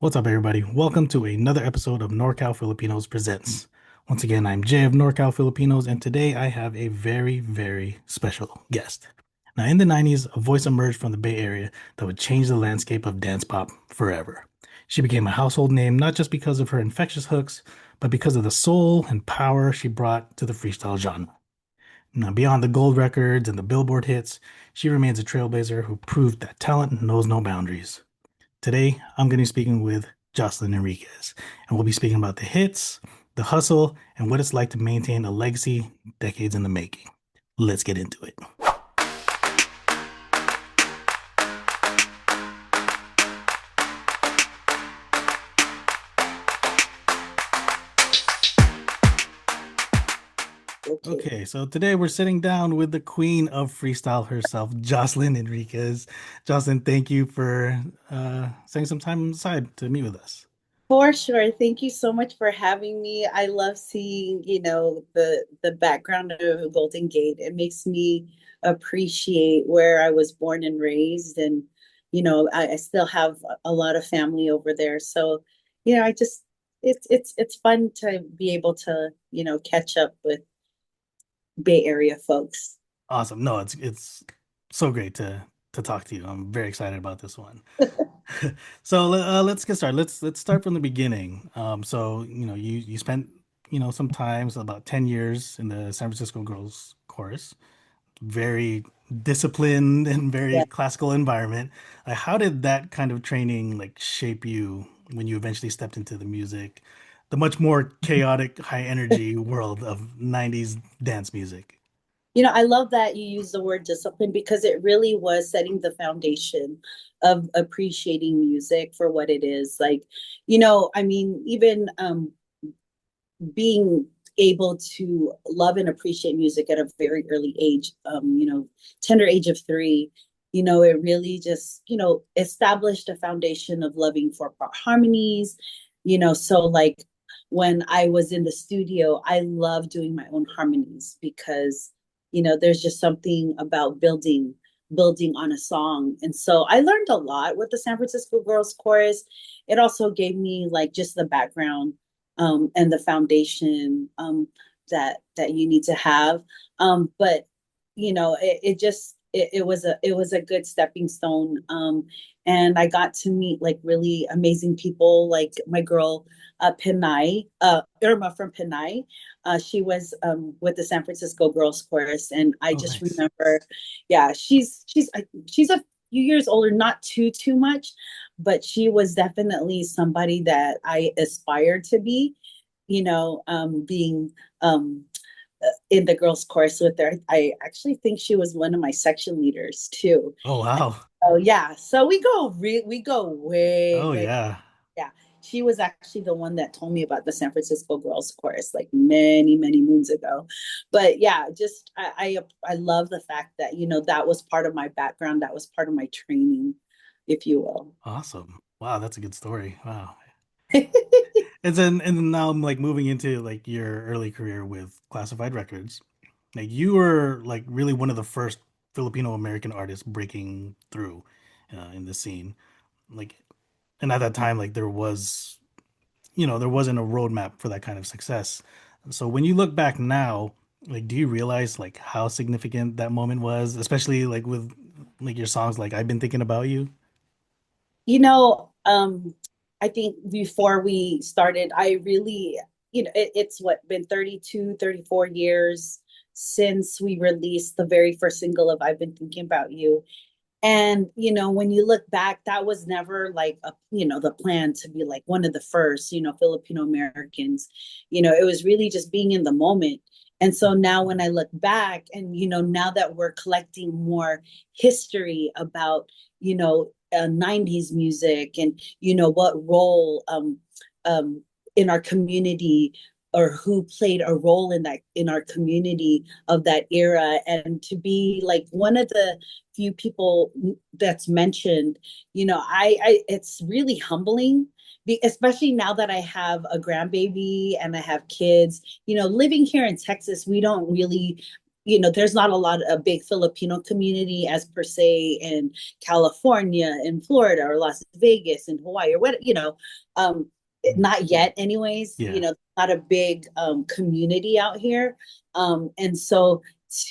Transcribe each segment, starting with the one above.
What's up, everybody? Welcome to another episode of NorCal Filipinos Presents. Once again, I'm Jay of NorCal Filipinos, and today I have a very, very special guest. Now, in the 90s, a voice emerged from the Bay Area that would change the landscape of dance pop forever. She became a household name not just because of her infectious hooks, but because of the soul and power she brought to the freestyle genre. Now, beyond the gold records and the Billboard hits, she remains a trailblazer who proved that talent knows no boundaries. Today, I'm going to be speaking with Jocelyn Enriquez, and we'll be speaking about the hits, the hustle, and what it's like to maintain a legacy decades in the making. Let's get into it. Okay. Okay, so today we're sitting down with the Queen of Freestyle herself, Jocelyn Enriquez. Jocelyn, thank you for setting some time aside to meet with us. For sure. Thank you so much for having me. I love seeing, the background of Golden Gate. It makes me appreciate where I was born and raised. And, I still have a lot of family over there. So, I just it's fun to be able to, catch up with Bay Area folks. Awesome. No, it's so great to talk to you. I'm very excited about this one. So let's get started. Let's start from the beginning. So you spent some time, so about 10 years in the San Francisco Girls Chorus, very disciplined and very Yeah. classical environment. How did that kind of training like shape you when you eventually stepped into the music, the much more chaotic, high energy world of 90s dance music? I love that you use the word discipline because it really was setting the foundation of appreciating music for what it is. Like, I mean, even being able to love and appreciate music at a very early age, tender age of 3, it really just, established a foundation of loving 4-part harmonies, so like when I was in the studio, I love doing my own harmonies because, there's just something about building on a song. And so I learned a lot with the San Francisco Girls Chorus. It also gave me like just the background and the foundation that you need to have. But it was a good stepping stone. And I got to meet like really amazing people, like my girl Pinay, Irma from Pinay. She was with the San Francisco Girls Chorus, and I Oh, just nice. remember, yeah, she's a few years older, not too much, but she was definitely somebody that I aspired to be, being in the girls' chorus with her. I actually think she was one of my section leaders too. Oh, wow. Oh yeah, so we go way Oh, way yeah. yeah. She was actually the one that told me about the San Francisco Girls Chorus like many moons ago. But yeah, just I love the fact that that was part of my background, that was part of my training, if you will. Awesome. Wow, that's a good story. Wow. And now I'm like moving into like your early career with Classified Records. Like you were like really one of the first Filipino American artists breaking through in the scene. Like, and at that time, like there wasn't a roadmap for that kind of success. So when you look back now, like, do you realize like how significant that moment was, especially like with like your songs like I've been thinking about you? You know, I think before we started, I really, it's what been 32, 34 years since we released the very first single of I've Been Thinking About You. And, when you look back, that was never like the plan to be like one of the first, Filipino Americans. It was really just being in the moment. And so now when I look back and, now that we're collecting more history about, 90s music and, what role in our community or who played a role in that in our community of that era, and to be like one of the few people that's mentioned, I it's really humbling, especially now that I have a grandbaby and I have kids. Living here in Texas, we don't really there's not a big Filipino community as per se in California, in Florida, or Las Vegas, in Hawaii, or what, Mhm. not yet, anyways. Yeah. Not a big community out here. And so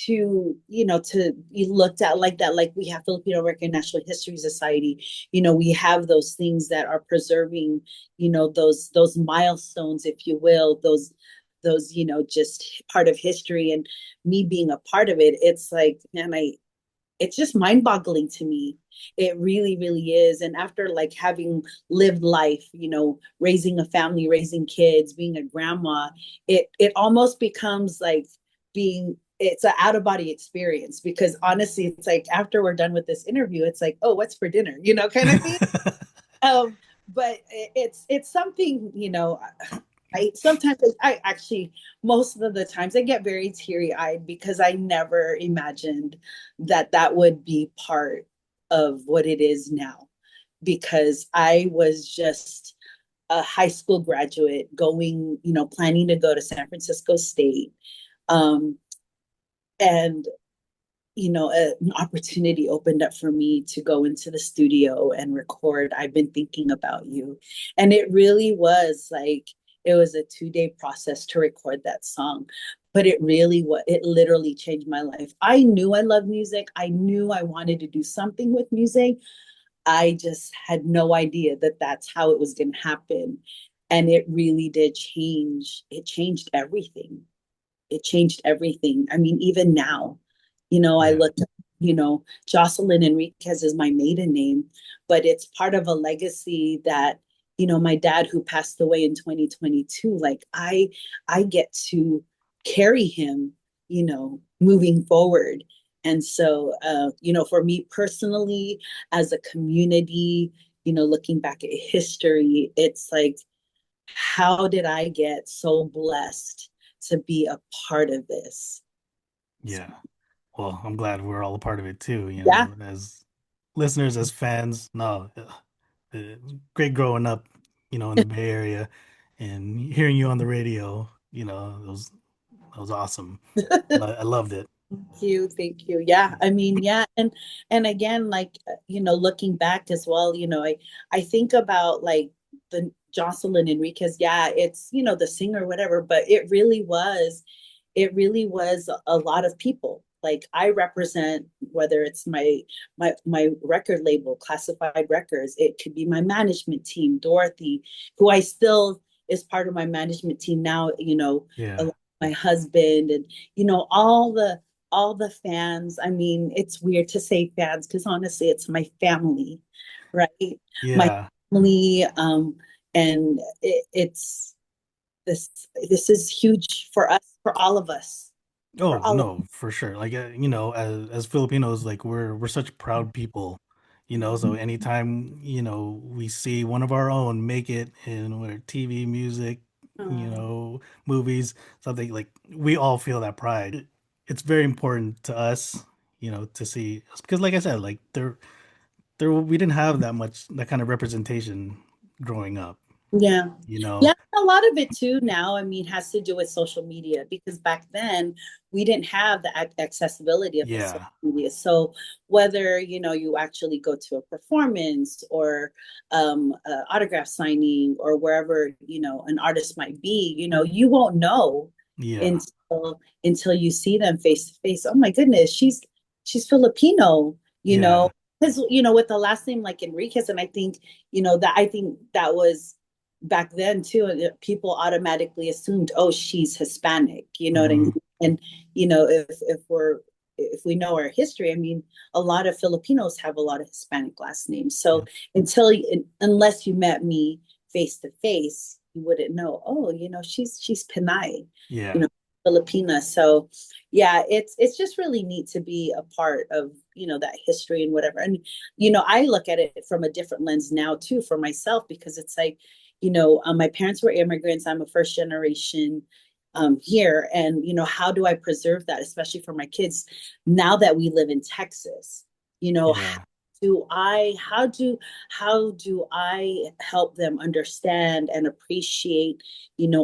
to be looked at like that, like we have Filipino American National History Society, we have those things that are preserving, those milestones, if you will, those just part of history, and me being a part of it, it's like, man, it's just mind-boggling to me. It really, really is. And after like having lived life, raising a family, raising kids, being a grandma, it almost becomes like being it's an out of body experience, because honestly, it's like after we're done with this interview, it's like, oh, what's for dinner, kind of thing. But it's something, I sometimes I actually, most of the times I get very teary eyed, because I never imagined that that would be part of what it is now. Because I was just a high school graduate going, planning to go to San Francisco State. Um, and an opportunity opened up for me to go into the studio and record I've Been Thinking About You. And it really was like, it was a 2 day process to record that song. But it literally changed my life. I knew I loved music. I knew I wanted to do something with music. I just had no idea that that's how it was going to happen. And it really did change. It changed everything. It changed everything. I mean, even now, I Yeah. look, Jocelyn Enriquez is my maiden name, but it's part of a legacy that, my dad, who passed away in 2022, like I get to carry him, moving forward. And so, for me personally, as a community, looking back at history, it's like, how did I get so blessed to be a part of this? Yeah. Well, I'm glad we're all a part of it too, Yeah. as listeners, as fans. No, great growing up, in the Bay Area and hearing you on the radio, that was awesome. I loved it. Thank you. Thank you. Yeah. I mean, yeah. And again, like, looking back as well, I think about like the Jocelyn Enriquez. Yeah, it's, the singer, whatever, but it really was a lot of people. Like I represent, whether it's my record label, Classified Records, it could be my management team, Dorothy, who I still is part of my management team now, Yeah. my husband, and all the fans. I mean, it's weird to say fans, because honestly, it's my family, right? My Yeah. family, and it's this this is huge for us, for all of us, for Oh, all of no, for sure. Like, as Filipinos, like we're such proud people, so Mhm. anytime, we see one of our own make it in whether TV, music, Um, movies, something, like we all feel that pride. It's very important to us, to see, because like I said, like there we didn't have that kind of representation growing up, Yeah. you know. Yeah, a lot of it too now, I mean, has to do with social media, because back then we didn't have the accessibility of the social Yeah. media. So whether, you actually go to a performance, or autograph signing, or wherever, an artist might be, you won't know Yeah. until you see them face to face. Oh my goodness, she's Filipino, Yeah. because, with the last name like Enriquez, and I think that was back then too, people automatically assumed, oh, she's Hispanic, you know what I mean? Hmm. And if we know our history, I mean, a lot of Filipinos have a lot of Hispanic last names. So Yep. unless you met me face to face, you wouldn't know, oh, she's Pinay, you Yeah. know, Filipina. So yeah, it's just really neat to be a part of, that history and whatever. And I look at it from a different lens now too, for myself, because it's like, my parents were immigrants. I'm a first generation here. And, how do I preserve that, especially for my kids now that we live in Texas? How Yeah. do I help them understand and appreciate,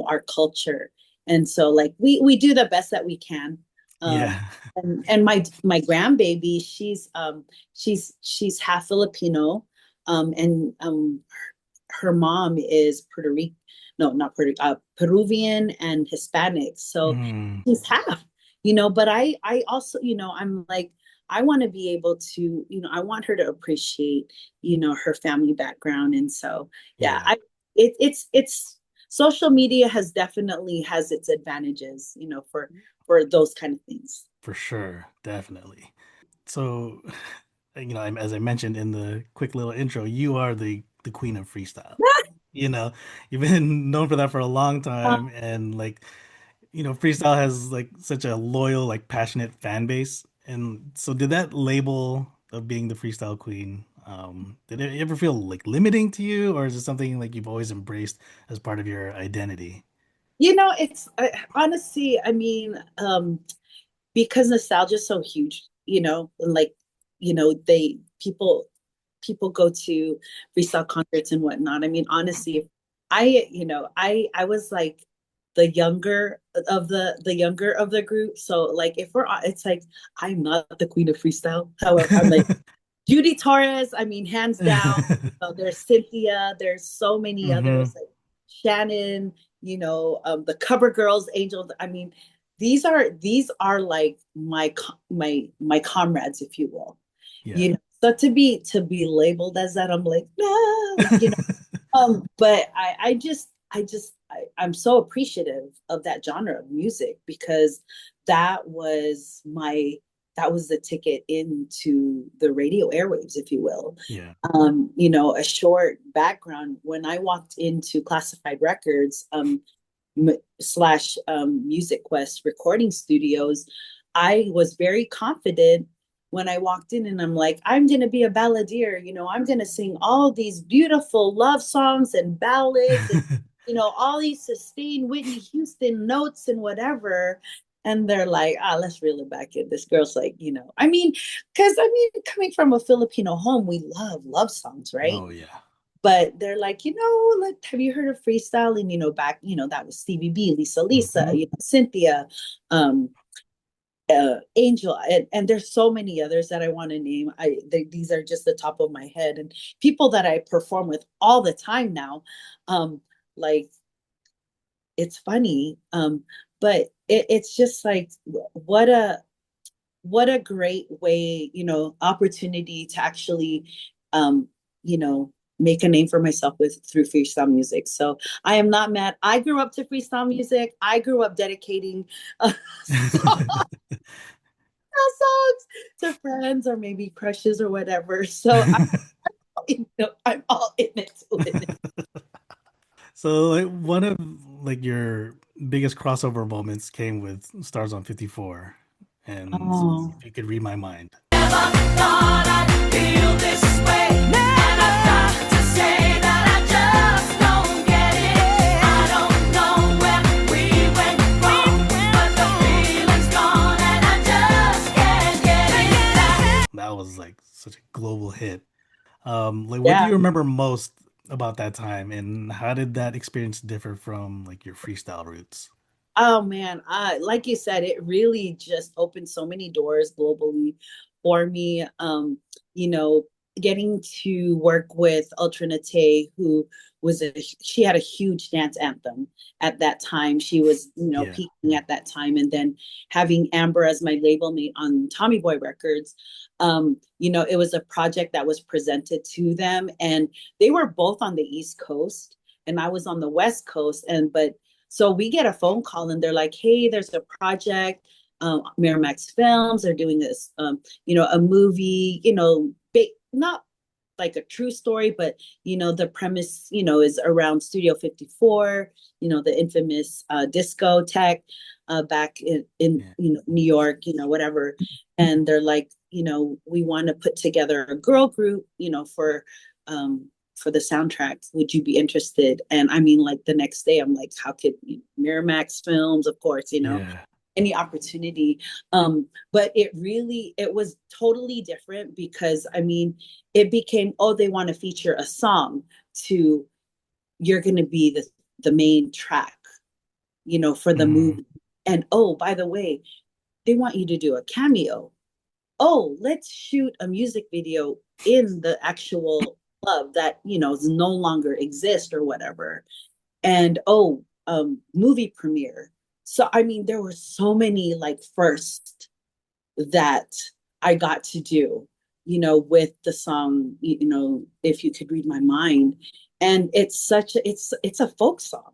our culture? And so like we do the best that we can. Yeah. And my grandbaby, she's half Filipino, and her mom is Puerto Rican, no, not Puerto, Peruvian and Hispanic. So Mm, she's half, but I also, I'm like, I want to be able to, I want her to appreciate, her family background. And so, yeah, yeah, it's social media has definitely has its advantages, for those kind of things. for sure. Definitely. So, as I mentioned in the quick little intro, you are the queen of freestyle. You know, you've been known for that for a long time, and like, freestyle has like such a loyal, like passionate fan base. And so, did that label of being the freestyle queen, did it ever feel like limiting to you, or is it something like you've always embraced as part of your identity? It's honestly, I mean, because nostalgia is so huge, and like, they people go to freestyle concerts and whatnot. I mean, honestly, I was like the younger of the group. So like, if it's like, I'm not the queen of freestyle. However, I'm like Judy Torres. I mean, hands down. There's Cynthia. There's so many Hmm. others like Shannon. The Cover Girls, Angels. I mean, these are like my comrades, if you will. Yeah. So to be labeled as that, I'm like, no, but I'm so appreciative of that genre of music, because that was my that was the ticket into the radio airwaves, if you will. Yeah. A short background: when I walked into Classified Records, slash Music Quest recording studios, I was very confident when I walked in, and I'm like, I'm going to be a balladeer. I'm going to sing all these beautiful love songs and ballads, and, all these sustained Whitney Houston notes and whatever. And they're like, let's reel it back in. This girl's like, I mean, because I mean, coming from a Filipino home, we love songs, right? Oh yeah. But they're like, like, have you heard of freestyle? And back, that was Stevie B, Lisa, Hmm. Cynthia, um, Angel, and there's so many others that I want to name. These are just the top of my head, and people that I perform with all the time now. Like, it's funny, but it's just like, what a great way, opportunity to actually, um, you know, make a name for myself with through freestyle music. So I am not mad. I grew up to freestyle music. I grew up dedicating songs to friends or maybe crushes or whatever. So I'm all in it to win it. So like one of like your biggest crossover moments came with Stars on 54 and Oh, if you could read my mind. Thought I'd feel this way. And I've got to say that I just don't get it. I don't know where we went wrong, but the feeling's gone and I just can't get it back. That was like such a global hit. Like what do yeah. you remember most about that time and how did that experience differ from like your freestyle roots? Oh man, like you said, it really just opened so many doors globally for me. You know, getting to work with Ultra Nate, who she had a huge dance anthem at that time. She was, Yeah. peaking at that time, and then having Amber as my label mate on Tommy Boy Records. It was a project that was presented to them, and they were both on the East Coast, and I was on the West Coast, and but so we get a phone call and they're like, hey, there's a project. Miramax Films are doing this, a movie, not like a true story, but, the premise, is around Studio 54, the infamous disco tech back in Yeah. New York, whatever. And they're like, we want to put together a girl group, for the soundtrack. Would you be interested? And I mean, like the next day, I'm like, how could Miramax Films, of course, Yeah. any opportunity. But it was totally different because I mean, it became, oh, they want to feature a song to you're going to be the main track, for the Hmm. movie. And oh, by the way, they want you to do a cameo. Oh, let's shoot a music video in the actual club that, no longer exists or whatever. And oh, movie premiere. So I mean, there were so many like first that I got to do, with the song, If You Could Read My Mind. And it's a folk song.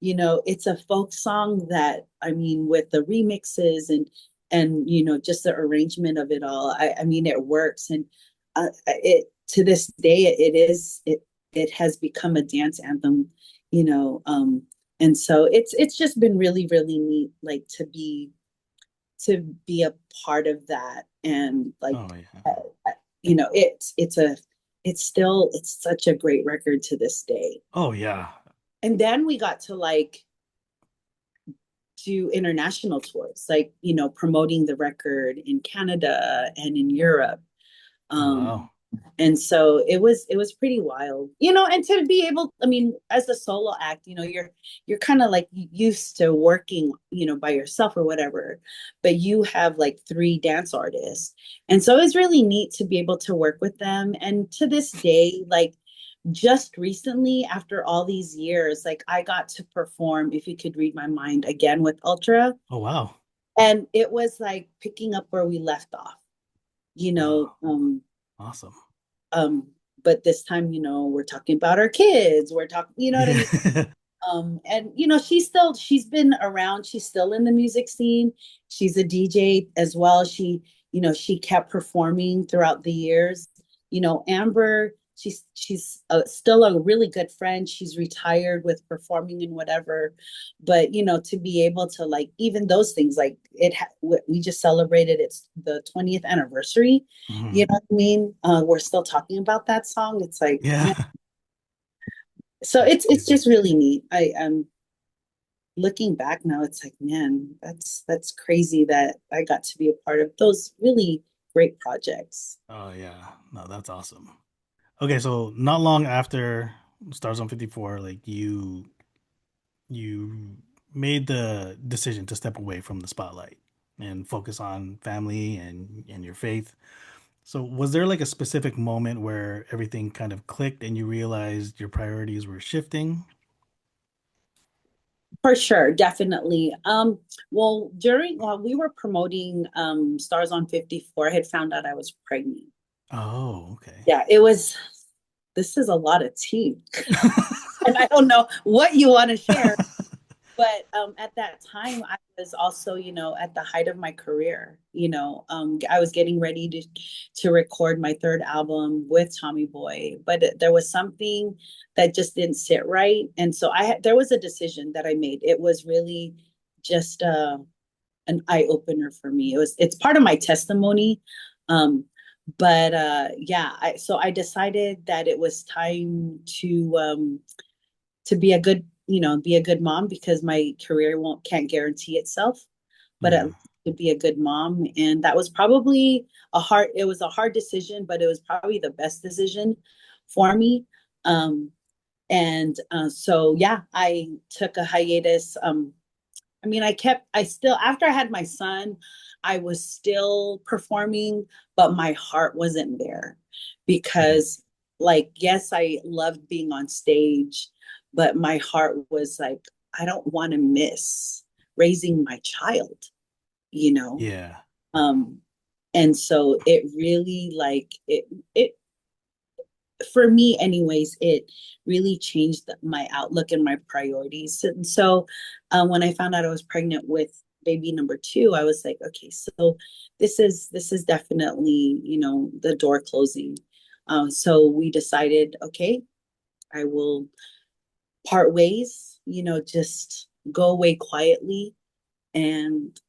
It's a folk song that, I mean, with the remixes and just the arrangement of it all, I mean, it works. And it to this day, it has become a dance anthem, and so it's just been really, really neat, like to be a part of that. And like, Oh yeah. it's such a great record to this day. Oh yeah. And then we got to like do international tours, like, promoting the record in Canada and in Europe. Oh Um, wow. and so it was pretty wild, and to be able, I mean, as a solo act, you're kind of like used to working, by yourself or whatever, but you have like three dance artists. And so it's really neat to be able to work with them. And to this day, like just recently, after all these years, like I got to perform If You Could Read My Mind again with Ultra. Oh wow. And it was like picking up where we left off, you Oh, know. awesome. Um, but this time, we're talking about our kids. We're talking, you know what I mean? Yeah. And she's been around, she's still in the music scene. She's a DJ as well. She kept performing throughout the years. Amber, she's still a really good friend. She's retired with performing and whatever. But to be able to, like, even those things, like we just celebrated its the 20th anniversary. You Mhm. know what I mean? We're still talking about that song. It's like, Yeah. man, so That's it's crazy. just really neat. I'm looking back now, it's like, man, that's crazy that I got to be a part of those really great projects. Oh yeah. No, that's awesome. Okay, so not long after Stars on 54, like you made the decision to step away from the spotlight and focus on family and your faith. So was there like a specific moment where everything kind of clicked and you realized your priorities were shifting? For sure, definitely. Well, during while we were promoting Stars on 54, I had found out I was pregnant. Oh, okay. Yeah, this is a lot of tea. And I don't know what you want to share. But at that time, I was also, at the height of my career. I was getting ready to record my third album with Tommy Boy, but there was something that just didn't sit right. And so there was a decision that I made. It was really just an eye opener for me. It's part of my testimony. Um, but yeah, so I decided that it was time to be a good mom, because my career can't guarantee itself, but at Yeah. least to be a good mom. And that was probably it was a hard decision, but it was probably the best decision for me. So yeah, I took a hiatus. I mean, I still, after I had my son, I was still performing, but my heart wasn't there Mhm. because, like, yes, I loved being on stage, but my heart was like, I don't want to miss raising my child, you know? Yeah. Um, and so it really, like, it, for me anyways, it really changed my outlook and my priorities. And so when I found out I was pregnant with baby number two, I was like, okay, so this is definitely, the door closing. So we decided, okay, I will part ways, just go away quietly and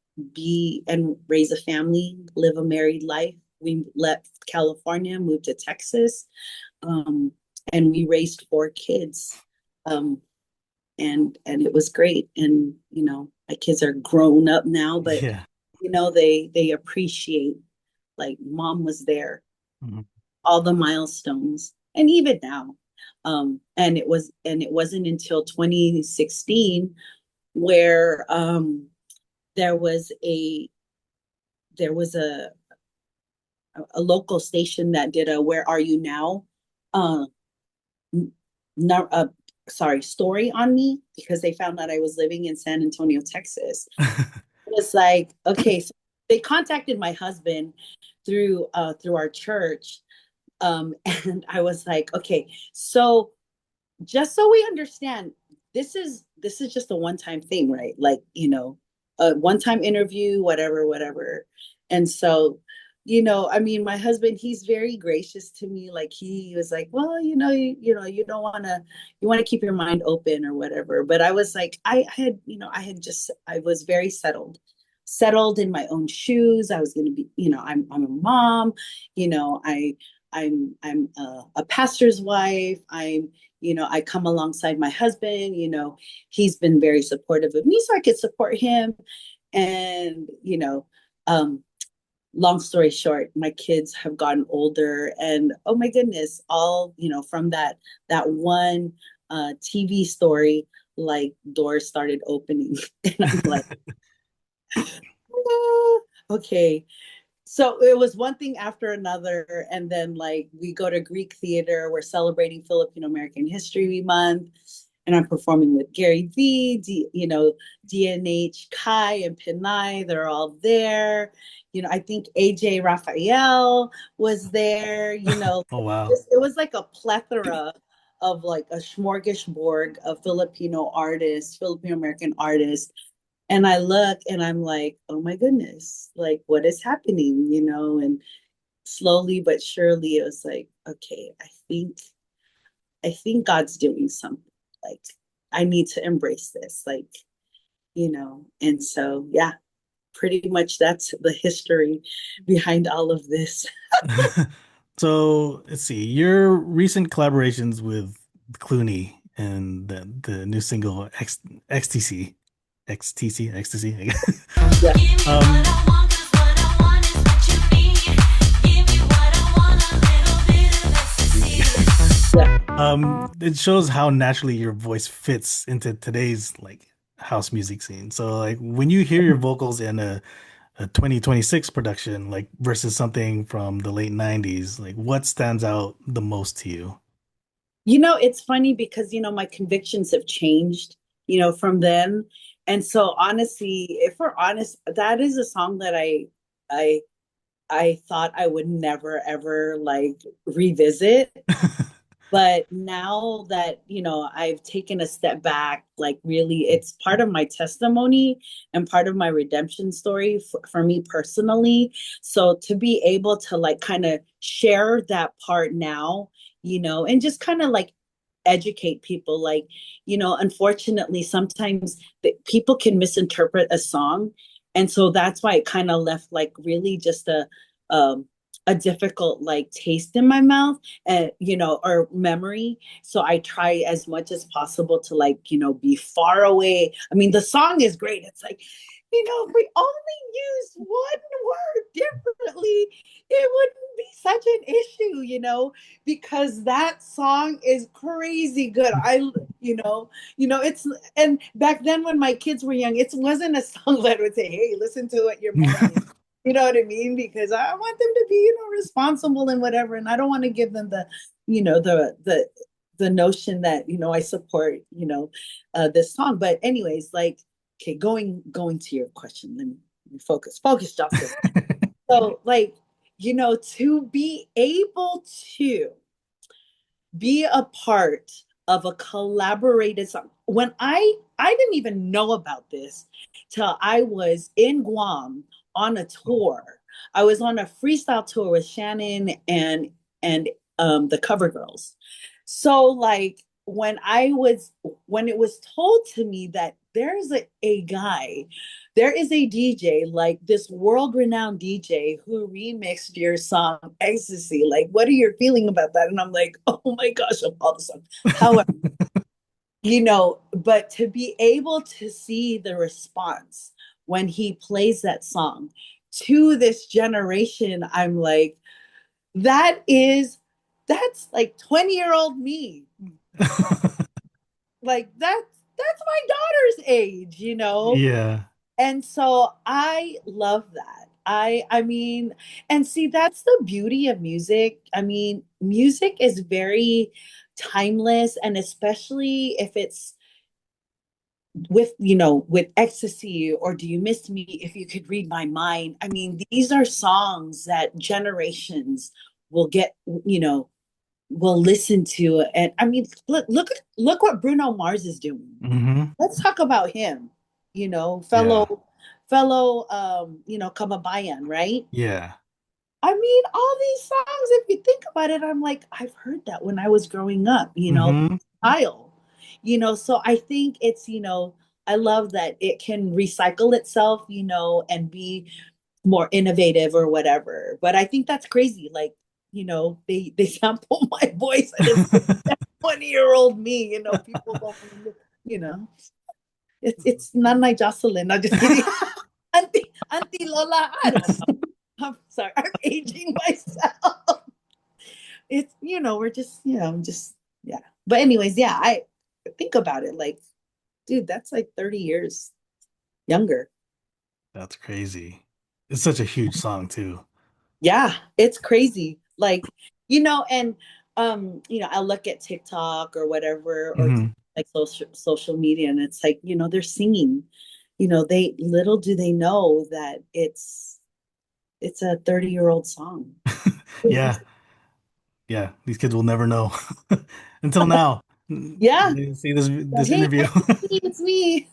raise a family, live a married life. We left California, moved to Texas, um, and we raised four kids, um, and it was great. And my kids are grown up now, but Yeah. they appreciate, like, mom was there, Mhm. all the milestones, and even now. And it wasn't until 2016 where there was there was a local station that did a "Where Are You Now?" uh no, sorry, story on me because they found out I was living in San Antonio, Texas. It was like, okay, so they contacted my husband through our church. And I was like, okay, so just so we understand, this is just a one-time thing, right? Like, a one-time interview, whatever, whatever. And so, I mean, my husband, he's very gracious to me. Like he was like, well, you don't you want to keep your mind open or whatever. But I was like, I was very settled in my own shoes. I was going to be, I'm a mom, I'm a pastor's wife. I come alongside my husband, he's been very supportive of me so I could support him. And, long story short, my kids have gotten older and oh my goodness, all, from that one TV story, like doors started opening. And I'm like, ah, okay, so it was one thing after another. And then like we go to Greek theater, we're celebrating Filipino American History Month, and I'm performing with Gary V, DNH, Kai, and Pinay. They're all there. I think AJ Raphael was there. Oh wow. It was like a plethora of like a smorgasbord of Filipino artists, Filipino American artists. And I look and I'm like, oh my goodness, like what is happening, And slowly but surely it was like, okay, I think God's doing something. Like I need to embrace this, like, and so yeah, pretty much that's the history behind all of this. So let's see your recent collaborations with Clooney and the new single XTC, XTC, ecstasy. I guess. Yeah. Give me what Um, I want, 'cause what I want is what you need. Give me what I want, a little bit of ecstasy. Yeah. it shows how naturally your voice fits into today's like house music scene. So like when you hear your vocals in a 2026 production, like versus something from the late 90s, like what stands out the most to you? It's funny because, my convictions have changed, from then. And so honestly, if we're honest, that is a song that I I thought I would never ever like revisit. But now that, I've taken a step back, like really, it's part of my testimony and part of my redemption story for me personally. So to be able to like kind of share that part now, and just kind of like educate people, like, unfortunately, sometimes people can misinterpret a song. And so that's why it kind of left like really just um, a difficult like taste in my mouth and or memory. So I try as much as possible to like be far away. I mean, the song is great. It's like, if we only used one word differently, it wouldn't be such an issue, because that song is crazy good. It's, and back then when my kids were young, it wasn't a song that would say, hey, listen to what your mom is. You know what I mean? Because I want them to be, responsible and whatever. And I don't want to give them the, the notion that, I support, this song. But anyways, like, okay, going to your question, let me focus, Jocelyn. So like, to be able to be a part of a collaborated song. When I didn't even know about this till I was in Guam on a tour. I was on a freestyle tour with Shannon and the Cover Girls. So like when it was told to me that there's a guy, there is a DJ, like this world-renowned DJ who remixed your song Ecstasy. Like, what are you feeling about that? And I'm like, oh my gosh, of all the songs. However, but to be able to see the response when he plays that song to this generation, I'm like, that is that's like 20-year-old me. Like that's my daughter's age. Yeah. And so I love that. I mean, and see, that's the beauty of music. I mean, music is very timeless, and especially if it's with, with ecstasy or do you miss me if you could read my mind. I mean, these are songs that generations will get, will listen to. And I mean, look what Bruno Mars is doing. Hmm. Let's talk about him, Yeah. fellow Kababayan, right? Yeah. I mean, all these songs, if you think about it, I'm like, I've heard that when I was growing up, Hmm. style, so I think it's, I love that it can recycle itself, and be more innovative or whatever. But I think that's crazy. Like, they sample my voice and it's 20-year-old me, people don't, you know, it's not like Jocelyn. I'm just kidding. Auntie Lola, I don't know. I'm sorry, I'm aging myself. It's, we're just, just, yeah. But anyways, yeah, I think about it like, dude, that's like 30 years younger. That's crazy. It's such a huge song too. Yeah, it's crazy. Like, and I look at TikTok or whatever, or Hmm. like social media, and it's like, they're singing. They little do they know that it's a 30-year-old song. Yeah. Yeah. These kids will never know until now. Yeah. They see this Hey, interview. it's me.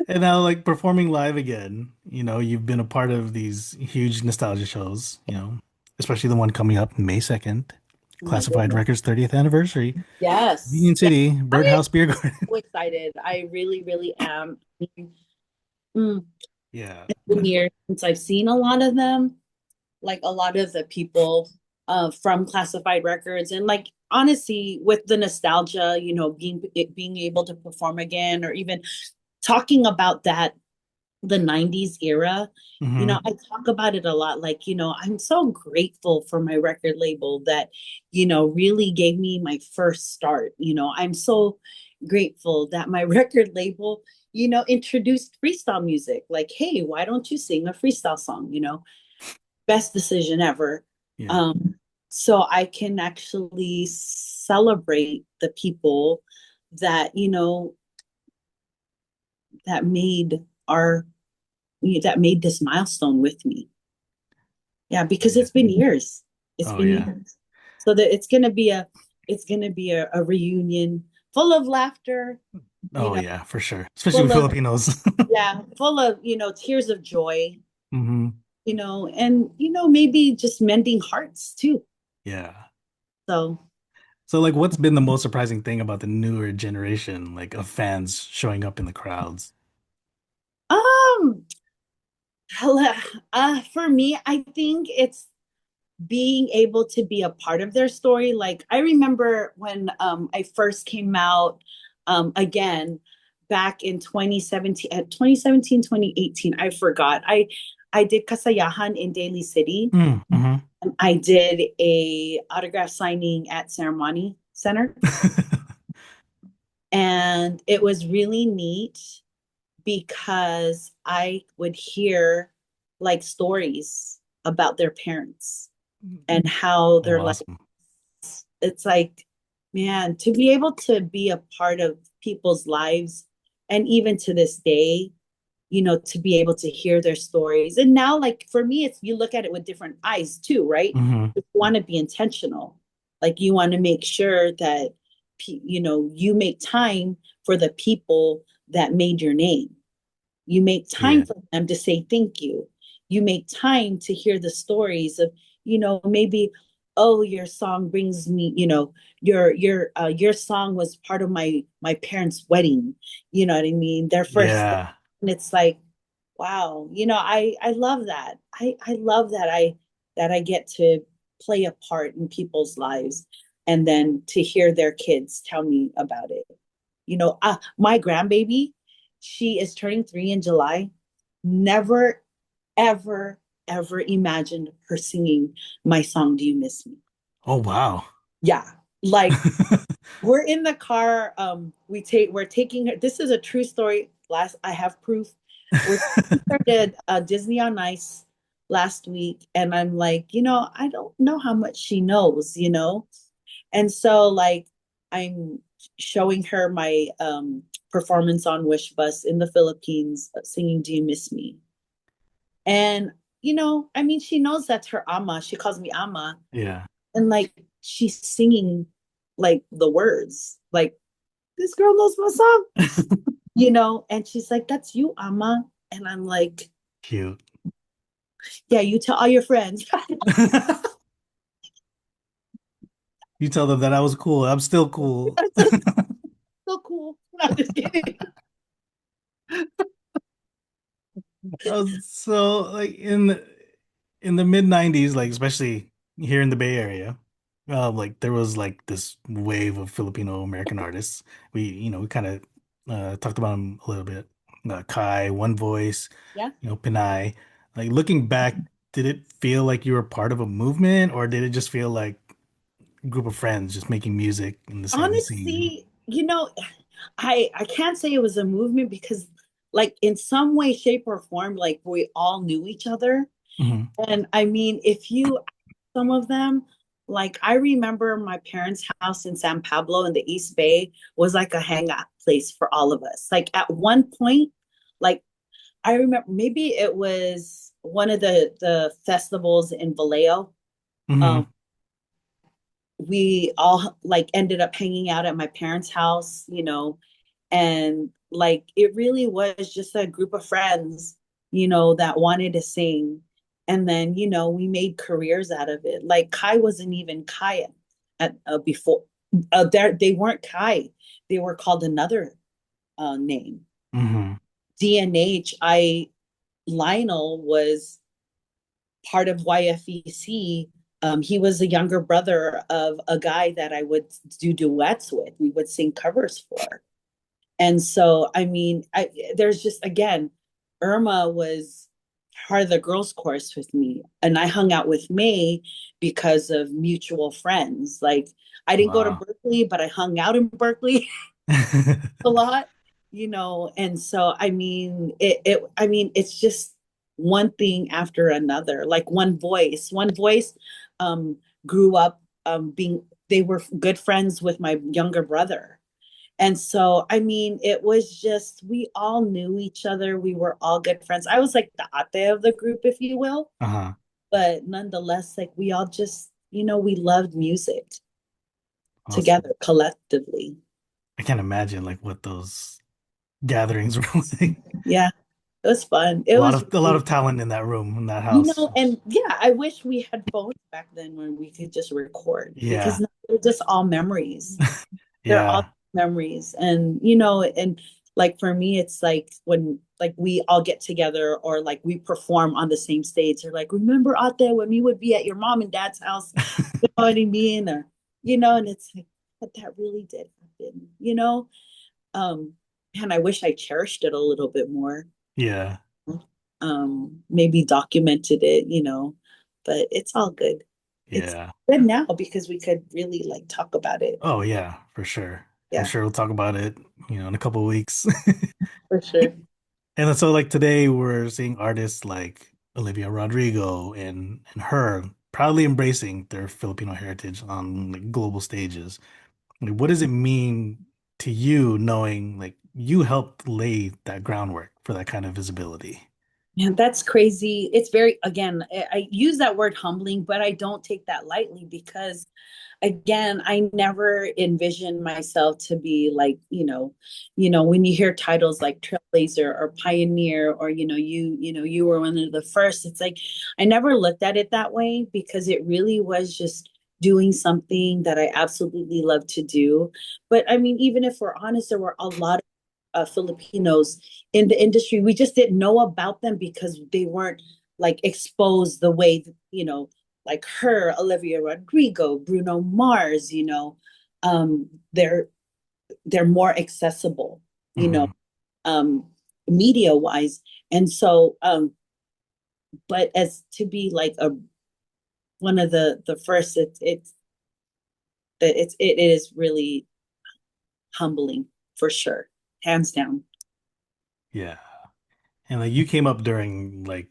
And now, like performing live again, you've been a part of these huge nostalgia shows, especially the one coming up May 2nd, Oh my Classified goodness. Records 30th anniversary, Yes. Union Yeah. City, I'm Birdhouse Beer Garden. so excited. I really, really am. Mm, Yeah. it's been years since I've seen a lot of them, like a lot of the people from Classified Records, and like honestly, with the nostalgia, being able to perform again, or even talking about that the 90s era. Hmm. I talk about it a lot. Like, I'm so grateful for my record label that, really gave me my first start. I'm so grateful that my record label, introduced freestyle music. Like, hey, why don't you sing a freestyle song? Best decision ever. Yeah. Um, so I can actually celebrate the people that, that made our that made this milestone with me. Yeah, because Yeah. it's been years. It's Oh been yeah. years. So that it's gonna be a reunion full of laughter, you Oh know, yeah, for sure. Especially with full of Filipinos. yeah, full of, tears of joy, Hmm. and maybe just mending hearts too. Yeah. So So like what's been the most surprising thing about the newer generation, like of fans showing up in the crowds? um for me, I think it's being able to be a part of their story. Like I remember when I first came out again back in 2017, at 2017, 2018, I forgot. I did Kasayahan in Daly City. Mm-hmm. And I did a autograph signing at Ceremony Center. And it was really neat because I would hear like stories about their parents and how Oh, they're like, awesome. it's like, man, to be able to be a part of people's lives, and even to this day, to be able to hear their stories. And now, like for me, it's, you look at it with different eyes too, right? Hmm. You want to be intentional. Like you want to make sure that you make time for the people that made your name. You make time Yeah. for them to say thank you. You make time to hear the stories of, maybe, oh, your song brings me, your song was part of my parents' wedding. You know what I mean? Their first, Yeah. and it's like, wow, I love that. I love that I get to play a part in people's lives, and then to hear their kids tell me about it. My grandbaby, she is turning 3 in July. Never, ever, ever imagined her singing my song, Do You Miss Me? Oh wow. Yeah. Like we're in the car. We're taking her. This is a true story. Last I have proof. We started Disney on Ice last week, and I'm like, I don't know how much she knows. And so like I'm showing her my performance on Wish Bus in the Philippines, singing "Do You Miss Me?" And I mean, she knows that's her ama. She calls me ama, Yeah. and like she's singing like the words, like this girl knows my song. And she's like, "That's you, ama," and I'm like, Cute. "Yeah, you tell all your friends." You tell them that I was cool. I'm still cool. That's so, so cool. No, I'm just kidding. So like in the mid 90s, like especially here in the Bay Area, like there was like this wave of Filipino American artists. We kind of talked about them a little bit. Kai, One Voice, Yeah. Pinay. Like looking back, did it feel like you were part of a movement, or did it just feel like a group of friends just making music in the same scene? Honestly, I can't say it was a movement because like in some way, shape, or form, like we all knew each other. Hmm. And I mean, if you some of them, like I remember my parents' house in San Pablo in the East Bay was like a hangout place for all of us. Like at one point, like I remember maybe it was one of the festivals in Vallejo. Um, Hmm. we all like ended up hanging out at my parents' house, and like it really was just a group of friends, that wanted to sing. And then, we made careers out of it. Like Kai wasn't even Kai at before. They weren't Kai. They were called another name. Hmm. DNH. Lionel was part of YFEC. He was a younger brother of a guy that I would do duets with. We would sing covers for. And so, I mean, there's just, again, Irma was part of the girls' course with me. And I hung out with May because of mutual friends. Like, I didn't go to Wow. Berkeley, but I hung out in Berkeley a lot. And so I mean it's just one thing after another. Like One Voice um grew up being they were good friends with my younger brother. And so I mean it was just we all knew each other. We were all good friends. I was like the ate of the group, if you will. Uh-huh. But nonetheless, like we all just we loved music Awesome. together collectively. I can't imagine like what those gatherings were like. Yeah, it was fun. A It lot was of a lot really, of talent in that room, in that house. and yeah, I wish we had phones back then when we could just record because Yeah. now they're just all memories. They're all Yeah. memories. And like for me, it's like when like we all get together or like we perform on the same stage. They're like, remember out there when we would be at your mom and dad's house? You know what I mean? And it's like, but that really did happen. Um, and I wish I cherished it a little bit more. Yeah. Maybe documented it, but it's all good. It's Yeah. good now because we could really like talk about it. Oh yeah, for sure. I'm Yeah, sure we'll talk about it, in a couple of weeks. for sure. And so like today we're seeing artists like Olivia Rodrigo and her proudly embracing their Filipino heritage on like global stages. Like, what does it mean to you knowing like you helped lay that groundwork for that kind of visibility? Man, that's crazy. It's very, again, I use that word humbling, but I don't take that lightly because again, I never envisioned myself to be like, when you hear titles like trailblazer or pioneer or you were one of the first, it's like I never looked at it that way because it really was just doing something that I absolutely love to do. But I mean, even if we're honest, there were a lot of Filipinos in the industry. We just didn't know about them because they weren't like exposed the way like her, Olivia Rodrigo, Bruno Mars. Um, they're they're more accessible, you know, Hmm. um, media wise, and so but as to be like a one of the first, it is really humbling for sure, hands down. Yeah. And like you came up during like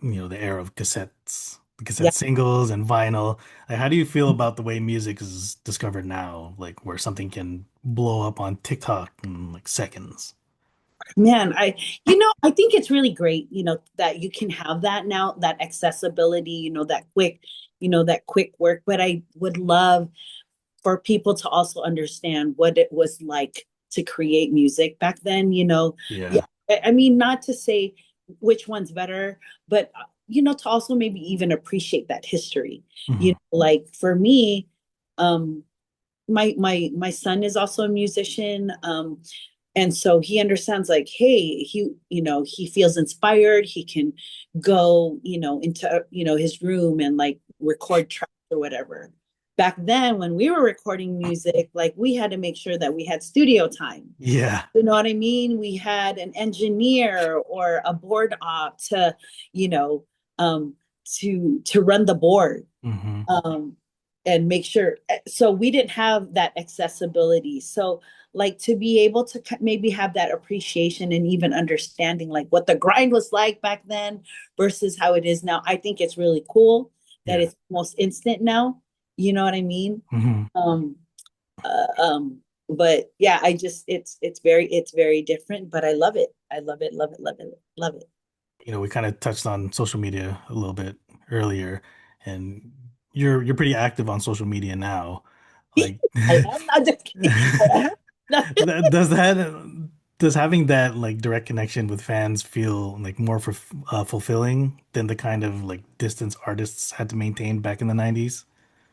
the era of cassettes, the Yeah. cassette singles and vinyl. Like how do you feel about the way music is discovered now, like where something can blow up on TikTok in like seconds? Man, I think it's really great, that you can have that now, that accessibility, that quick work. But I would love for people to also understand what it was like to create music back then, Yeah, Yeah. I mean, not to say which one's better, but to also maybe even appreciate that history. Hmm. Like for me, um, my son is also a musician, and so he understands like, hey, he feels inspired, he can go into his room and like record tracks or whatever. Back then when we were recording music, like we had to make sure that we had studio time. Yeah. You know what I mean? We had an engineer or a board op to you know um to run the board, Hmm. um, and make sure. So we didn't have that accessibility. So, like, to be able to maybe have that appreciation and even understanding, like, what the grind was like back then versus how it is now, I think it's really cool that Yeah. it's almost instant now. You know what I mean? Hmm. Um, uh, um, but yeah, it's very different, but I love it. I love it, love it, love it, love it. We kind of touched on social media a little bit earlier, and you're pretty active on social media now. Like, I am not just kidding. I am not. does does having that like direct connection with fans feel like more fulfilling than the kind of like distance artists had to maintain back in the 90s?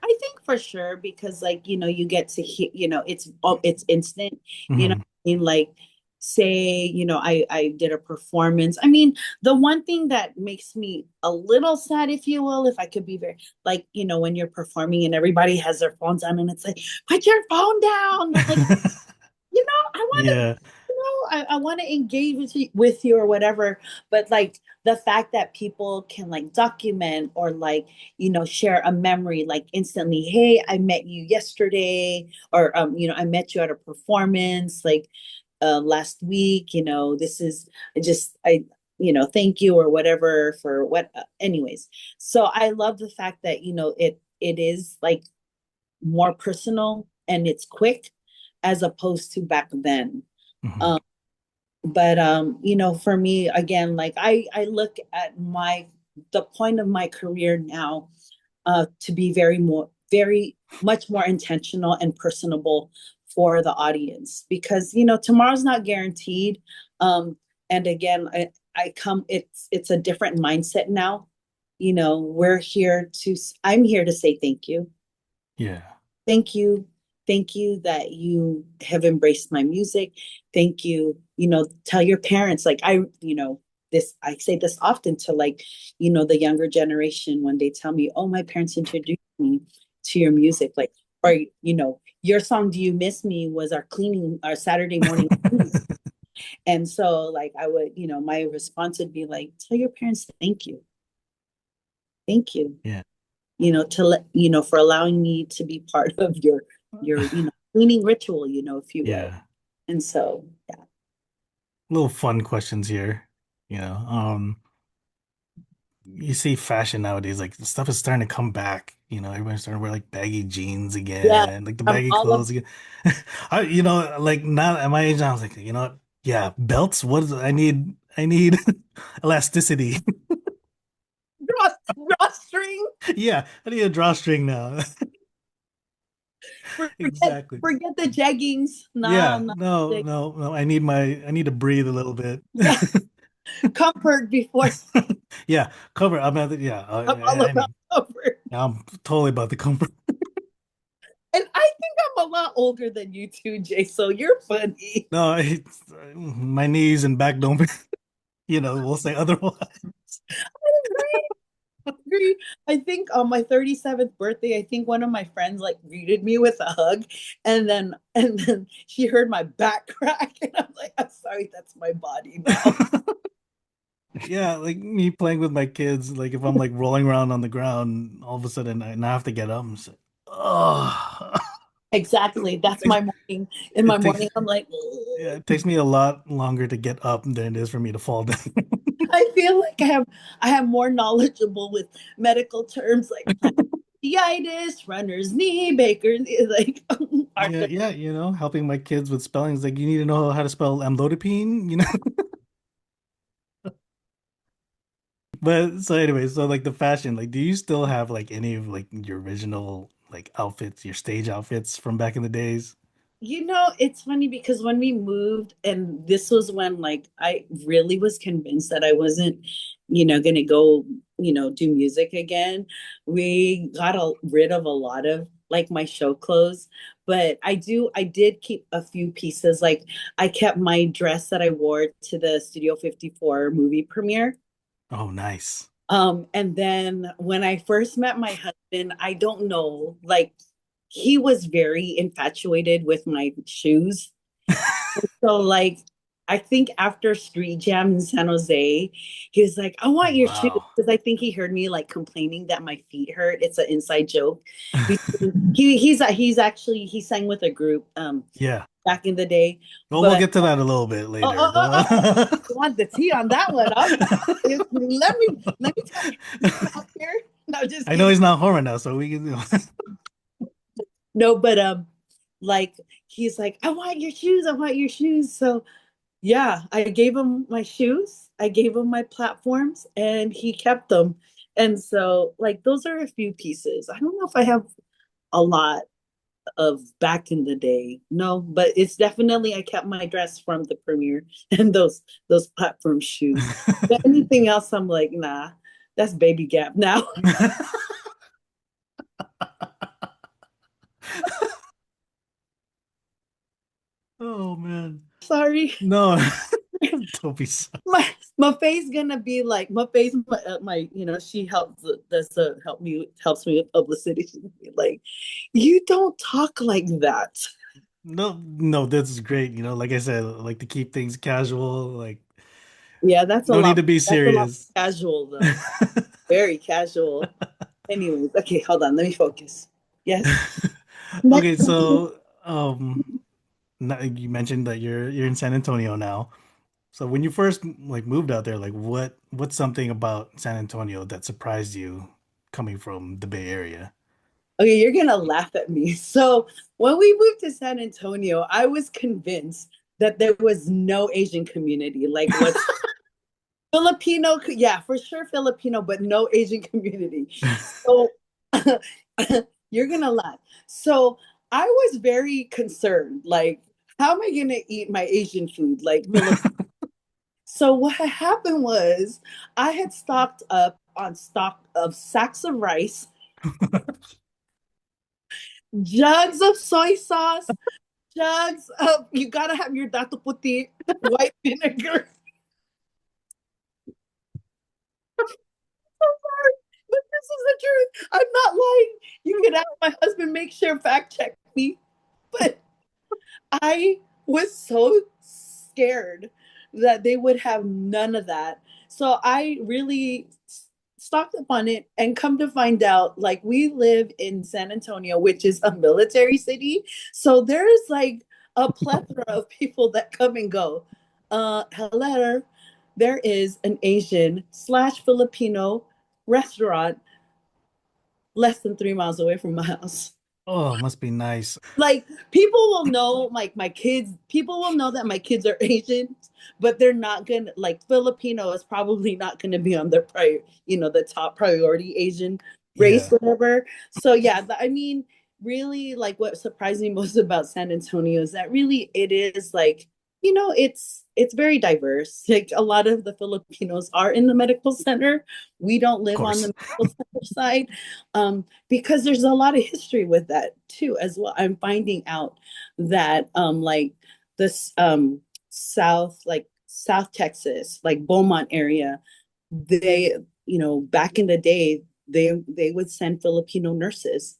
I think for sure because like you get to hear it's instant. Hmm. I mean, like, say I did a performance. I mean, the one thing that makes me a little sad, if you will, if I could be very, like, when you're performing and everybody has their phones on and it's like, put your phone down. I'm like, I want to, Yeah. I want to engage with you or whatever. But like the fact that people can like document or like, share a memory like instantly. Hey, I met you yesterday, or I met you at a performance like last week. This is just thank you or whatever for what. Anyways, so I love the fact that it is like more personal and it's quick as opposed to back then. Hmm. Um, but for me, again, like I look at the point of my career now to be very much more intentional and personable for the audience because tomorrow's not guaranteed. Um, and again, I come it's a different mindset now. I'm here to say thank you. Yeah. Thank you. Thank you that you have embraced my music. Thank you. Tell your parents, like I say this often to like, the younger generation when they tell me, oh, my parents introduced me to your music. Like, or, your song, Do You Miss Me, was our Saturday morning cleaning. And so like I would, my response would be like, tell your parents thank you. Thank you. Yeah. To let for allowing me to be part of your cleaning ritual, if you will. Yeah. And so yeah. Little fun questions here. You know, um, you see fashion nowadays, like stuff is starting to come back. Everyone's starting to wear like baggy jeans Yeah, again, like the I'm baggy all of clothes again. Like now at my age, I was like, what? Yeah, belts. What is I need elasticity. drawstring. Yeah, I need a drawstring now. Forget Exactly. forget the jeggings. Nah, Yeah, I'm not no, sick. no, no. I need to breathe a little bit. Yeah, comfort before. Yeah, cover. Yeah, I'm all about comfort. I'm totally about the comfort. And I think I'm a lot older than you too, Jay. So you're funny. No, my knees and back don't. We'll say otherwise. Agree. I think on my 37th birthday, I think one of my friends like greeted me with a hug, and then she heard my back crack, and I'm like, I'm sorry, that's my body now. Yeah, like me playing with my kids. Like if I'm like rolling around on the ground, all of a sudden I now have to get up. I'm just like, oh. Exactly. That's It my morning. In my it takes morning, I'm like, yeah, it takes me a lot longer to get up than it is for me to fall down. I feel like I have more knowledgeable with medical terms like plantitis, runner's knee, baker's like Yeah, arthritis. yeah, helping my kids with spellings. Like, you need to know how to spell amlodipine. But so anyway, so like the fashion, like, do you still have like any of like your original like outfits, your stage outfits from back in the days? It's funny because when we moved, and this was when like I really was convinced that I wasn't, gonna go, do music again. We got rid of a lot of like my show clothes, but I did keep a few pieces. Like I kept my dress that I wore to the Studio 54 movie premiere. Oh, nice. And then when I first met my husband, I don't know, like he was very infatuated with my shoes. So like I think after Street Jam in San Jose, he was like, I Oh, want your shoes. wow. Because I think he heard me like complaining that my feet hurt. It's an inside joke. He sang with a group Yeah. back in the day. Well, we'll But get to that a little bit oh, later. oh, oh, oh, oh, you want the tea on that one? Let me tell you, out here. No, just I know kidding. he's not home right now, so we can. No, but like he's like, I want your shoes, I want your shoes. So yeah, I gave him my shoes, I gave him my platforms, and he kept them. And so like those are a few pieces. I don't know if I have a lot of back in the day. No, but it's definitely I kept my dress from the premiere and those platform shoes. But anything else, I'm like, nah, that's baby gap now. Oh man. Sorry. No. Don't be so. My face gonna be like my face she helps me with publicity. She's like, you don't talk like that. No, no, this is great. Like I said, like to keep things casual, like Yeah, no need to be that's a lot serious. casual though, very casual. Anyways, okay, hold on, let me focus. Yes, next. Okay, so you mentioned that you're in San Antonio now. So when you first like moved out there, like what's something about San Antonio that surprised you coming from the Bay Area? Okay, you're gonna laugh at me. So when we moved to San Antonio, I was convinced that there was no Asian community. Like what's Filipino, yeah, for sure Filipino, but no Asian community. So you're gonna laugh. So I was very concerned, like, how am I gonna eat my Asian food? Like so what had happened was I had stocked up on stock of sacks of rice, jugs of soy sauce, jugs of you gotta have your dato puti white vinegar. But this is the truth. I'm not lying. You can ask my husband, make sure fact check me. But I was so scared that they would have none of that. So I really stocked up on it and come to find out, like, we live in San Antonio, which is a military city. So there's like a plethora of people that come and go. Hello, there is an Asian slash Filipino restaurant less than 3 miles away from my house. Oh, must be nice. Like people will know, like my kids, people will know that my kids are Asian, but they're not gonna like Filipino is probably not gonna be on their the top priority Asian race, Yeah, whatever. So yeah, I mean, really, like what surprised me most about San Antonio is that really it is like, it's very diverse. Like a lot of the Filipinos are in the medical center. We don't of live on course. the medical center side. Because there's a lot of history with that too as well. I'm finding out that like this South Texas, like Beaumont area, they, back in the day, they would send Filipino nurses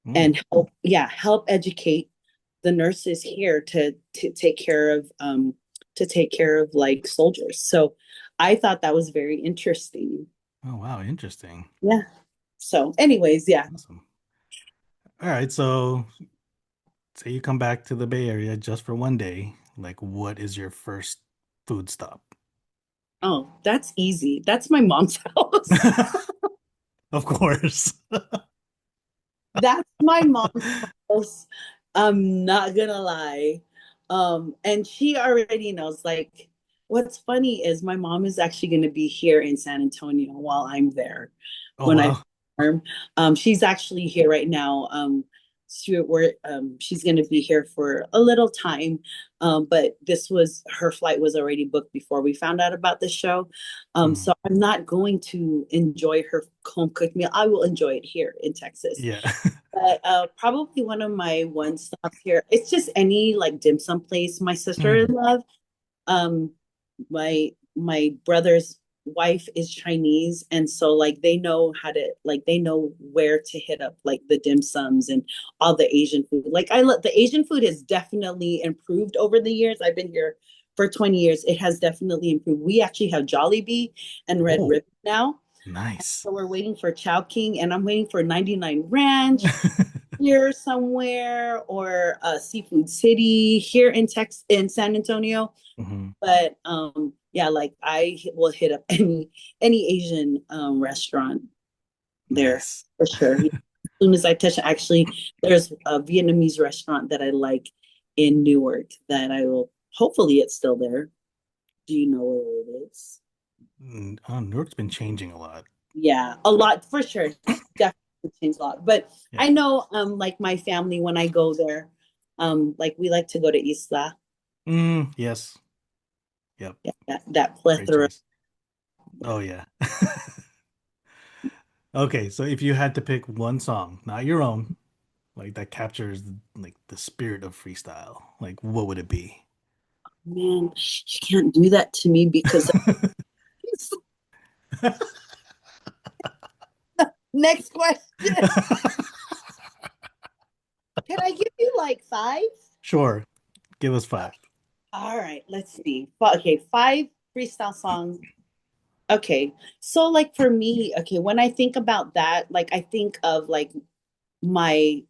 Mm. and help educate the nurses here to take care of like soldiers. So I thought that was very interesting. Oh, wow, interesting. Yeah. So anyways, yeah. Awesome. All right, so say you come back to the Bay Area just for one day, like what is your first food stop? Oh, that's easy. That's my mom's house. Of course. That's my mom's house. I'm not gonna lie. And she already knows. Like, what's funny is my mom is actually gonna be here in San Antonio while I'm there Oh when I wow. perform. She's actually here right now. She's gonna be here for a little time. But her flight was already booked before we found out about the show. Mhm. So I'm not going to enjoy her home cooked meal. I will enjoy it here in Texas. Yeah. But probably one of my one stops here. It's just any like dim sum place. My Mm. sister-in-law, um, my brother's wife is Chinese, and so like they know where to hit up like the dim sums and all the Asian food. Like the Asian food has definitely improved over the years. I've been here for 20 years. It has definitely improved. We actually have Jollibee and Red Oh, Ribbon now. nice. So we're waiting for Chow King, and I'm waiting for 99 Ranch here somewhere, or Seafood City here in San Antonio. Mhm. But yeah, like I will hit up any Asian restaurant there Nice. for sure. As soon as I touch, actually, there's a Vietnamese restaurant that I like in Newark that I will. Hopefully, it's still there. Do you know where it is? New York's been changing a lot. Yeah, a lot for sure. Definitely changed a lot. But Yeah. I know, like my family, when I go there, like we like to go to Isla. Yes. Yep. Yeah, that Great plethora. choice. Oh yeah. Okay, so if you had to pick one song, not your own, like that captures like the spirit of freestyle, like what would it be? Man, you can't do that to me because next question. Can I give you like five? Sure, give us five. All right, let's see. Okay, five freestyle songs. Okay, so like for me, okay, when I think about that, like I think of like my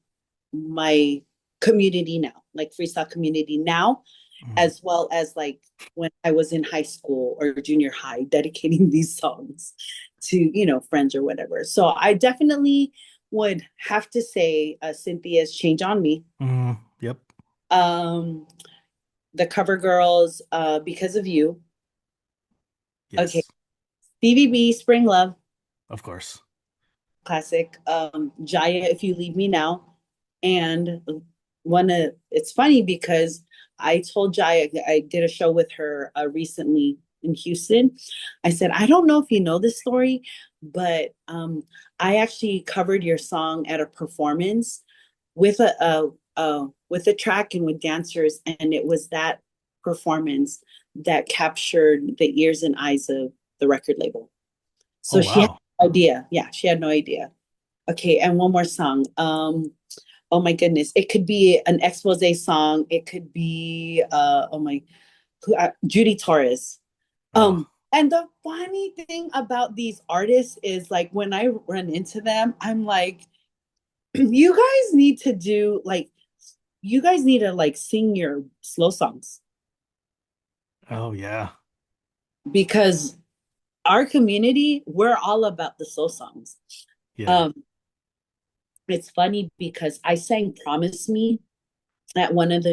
my community now, like freestyle community now, Mm, as well as like when I was in high school or junior high, dedicating these songs to, friends or whatever. So I definitely would have to say Cynthia's Change on Me. yep. Um, the Cover Girls, Because of You. Okay, Yes, Stevie B, Spring Love, of course. classic. Jaya, If You Leave Me Now. And it's funny because I told Jaya, I did a show with her recently in Houston. I said, I don't know if you know this story, but I actually covered your song at a performance with with a track and with dancers, and it was that performance that captured the ears and eyes of the record label. Oh So she had wow. no idea. Yeah, she had no idea. Okay, and one more song. Oh my goodness, it could be an expose song. It could be Judy Torres. Oh, And the funny thing about these artists is like when I run into them, I'm like, you guys need to do like you guys need to like sing your slow songs oh yeah. because our community, we're all about the slow songs. Yeah. Um, it's funny because I sang Promise Me at um one of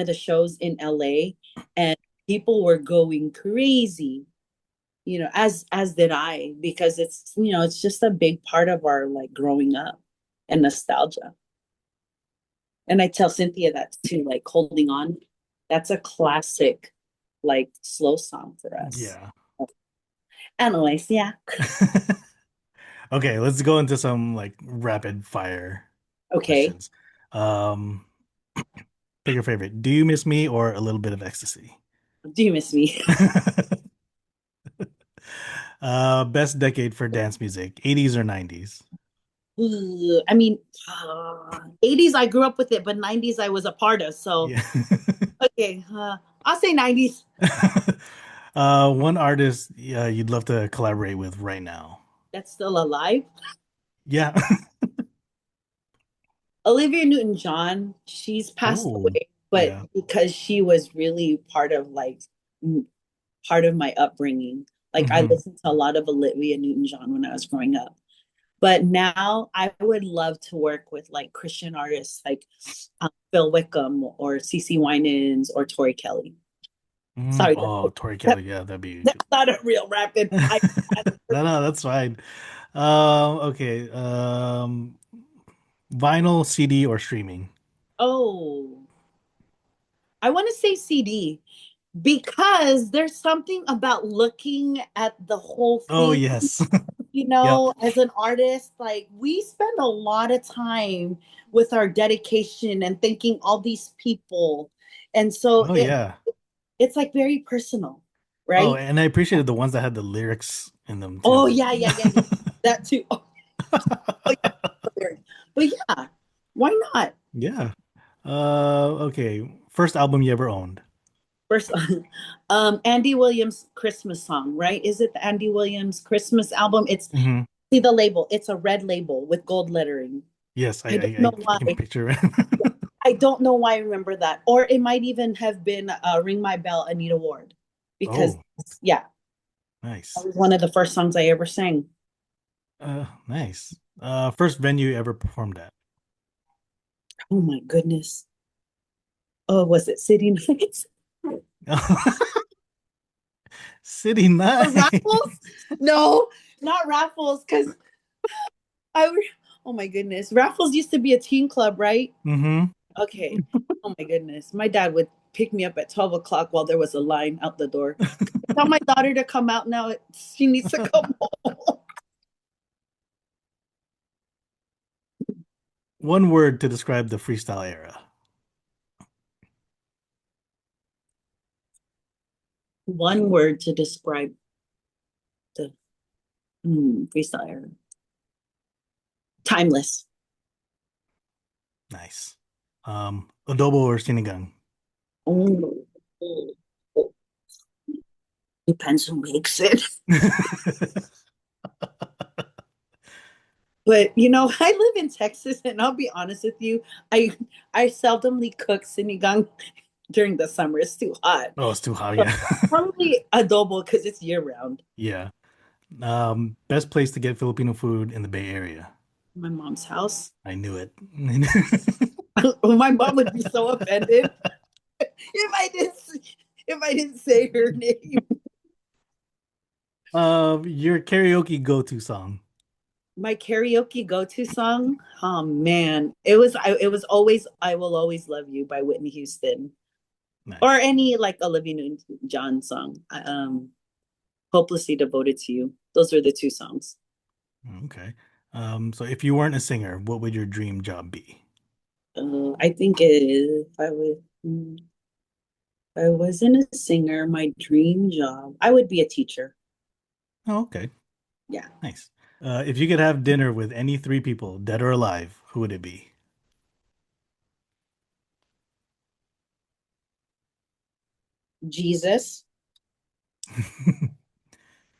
the shows in LA, and people were going crazy, as did I, because it's just a big part of our like growing up and nostalgia. And I tell Cynthia that too, like Holding On. That's a classic, like slow song for us. Yeah. Anyways, yeah. Okay, let's go into some like rapid fire Okay. questions. Um, Pick your favorite. Do you miss me or a little bit of ecstasy? Do you miss me? Best decade for dance music, 80s or 90s? I mean, 80s I grew up with it, but 90s I was a part of. So Yeah. okay, I'll say 90s. One artist you'd love to collaborate with right now. That's still alive. Yeah. Olivia Newton-John, she's passed Oh, away, but yeah. because she was really part of like part of my upbringing. Like I Hmm. listened to a lot of Olivia Newton-John when I was growing up. But now I would love to work with like Christian artists like Phil Wickham or CeCe Winans or Tori Kelly. Sorry, Oh, Tori that, Kelly. Yeah, that'd be that's good. not a real rapid. No, that's fine. Okay. Vinyl, CD, or streaming? Oh, I want to say CD because there's something about looking at the whole Oh, thing, yes. Yep. as an artist, like we spend a lot of time with our dedication and thanking all these people. And so Oh, yeah. it's like very personal, Oh, right? and I appreciated the ones that had the lyrics in them Oh too. yeah, yeah, yeah, yeah. That too. Oh, oh yeah. But yeah, why not? Yeah. Okay. First album you ever owned? First, Andy Williams Christmas song, right? Is it the Andy Williams Christmas album? It's Hmm. see the label. It's a red label with gold lettering. Yes, I don't know I why. can picture it. I don't know why I remember that. Or it might even have been Ring My Bell, Anita Ward. Because Oh, yeah, that nice. was one of the first songs I ever sang. Nice. First venue you ever performed at? Oh my goodness. Oh, was it City Nights? City Or Night. Raffles? No, not Raffles, because I oh my goodness. Raffles used to be a teen club, right? Hmm. Okay. Oh my goodness. My dad would pick me up at 12 o'clock while there was a line out the door. Tell my daughter to come out now. She needs to come home. One word to describe the freestyle era. One word to describe the freestyle era. Timeless. Nice. Adobo or sinigang? Oh, depends who makes it. But I live in Texas, and I'll be honest with you, I I seldomly cook sinigang during the summer. It's too hot. Oh, it's too hot. But Yeah. probably adobo because it's year round. Yeah. Best place to get Filipino food in the Bay Area. My mom's house. I knew it. My mom would be so offended if I didn't say her name. Your karaoke go-to song. My karaoke go-to song. Oh man, it was always "I Will Always Love You" by Whitney Houston, or Nice. any like Olivia Newton-John song. "Hopelessly Devoted to You." Those are the two songs. Okay. So if you weren't a singer, what would your dream job be? I think if I wasn't a singer, my dream job, I would be a teacher. Oh, okay. Yeah, Nice. If you could have dinner with any three people, dead or alive, who would it be? Jesus.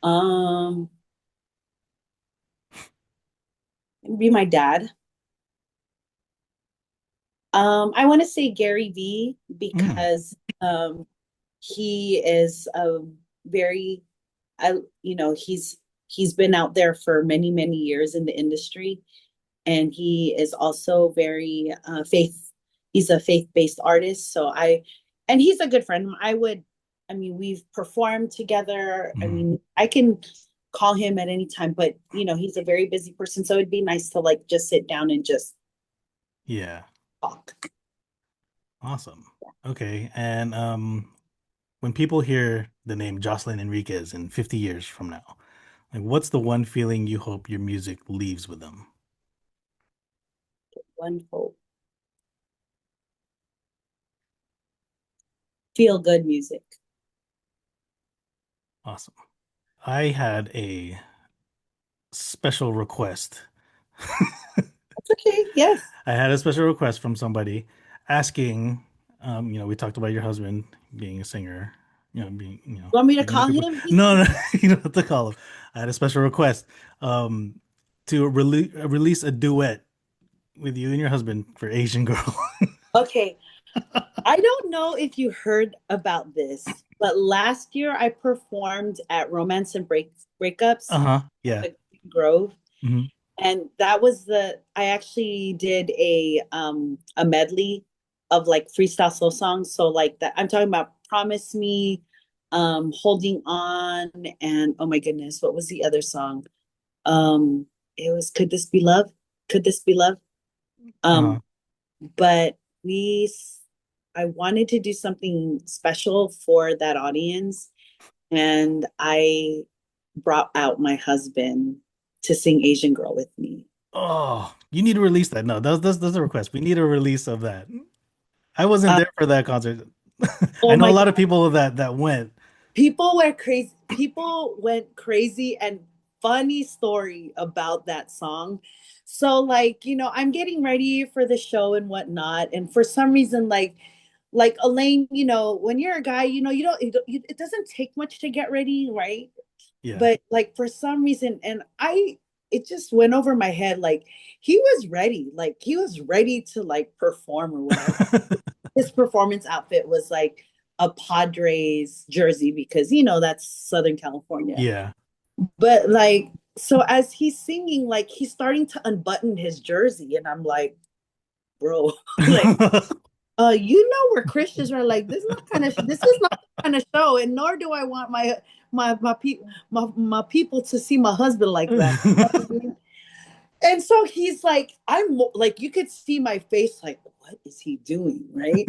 Um, it'd be my dad. I want to say Gary V Mm, because he is a very, I he's been out there for many many years in the industry, and he is also very faith. He's a faith-based artist, and he's a good friend. I mean, we've performed together. I mm, mean, I can call him at any time, but he's a very busy person, so it'd be nice to like just sit down and just yeah. talk. Awesome. Okay. And when people hear the name Jocelyn Enriquez in 50 years from now, like what's the one feeling you hope your music leaves with them? One hope. Feel good music. Awesome. I had a special request. That's okay. Yes. I had a special request from somebody asking, we talked about your husband being a singer, Want me to giving the call people. him? No, no, you don't have to call him. I had a special request, to release a duet with you and your husband for Asian Girl. Okay, I don't know if you heard about this, but last year I performed at Romance and Breakups, Uh-huh. Yeah. the Grove, Hmm. and that was the I actually did a medley of like freestyle slow songs. So like that I'm talking about Promise Me, Holding On, and oh my goodness, what was the other song? Um, it was Could This Be Love? Could This Be Love? Uh-huh. Um, but we I wanted to do something special for that audience, and I brought out my husband to sing Asian Girl with me. Oh, you need to release that. No, that's a request. We need a release of that. I wasn't Uh, there for that concert. I oh know a my lot of God, people that went. people went crazy. People went crazy, and funny story about that song. So like, I'm getting ready for the show and whatnot, and for some reason, like Elaine, when you're a guy, it doesn't take much to get ready, right? Yeah. But like for some reason, and it just went over my head, like he was ready to like perform or whatever. His performance outfit was like a Padres jersey because that's Southern California. Yeah. But like, so as he's singing, like he's starting to unbutton his jersey, and I'm like, bro, like, we're Christians. We're like, this is not the kind of show, and nor do I want my people to see my husband like that. You know what I mean? And so he's like, like, you could see my face, like, what is he doing, right?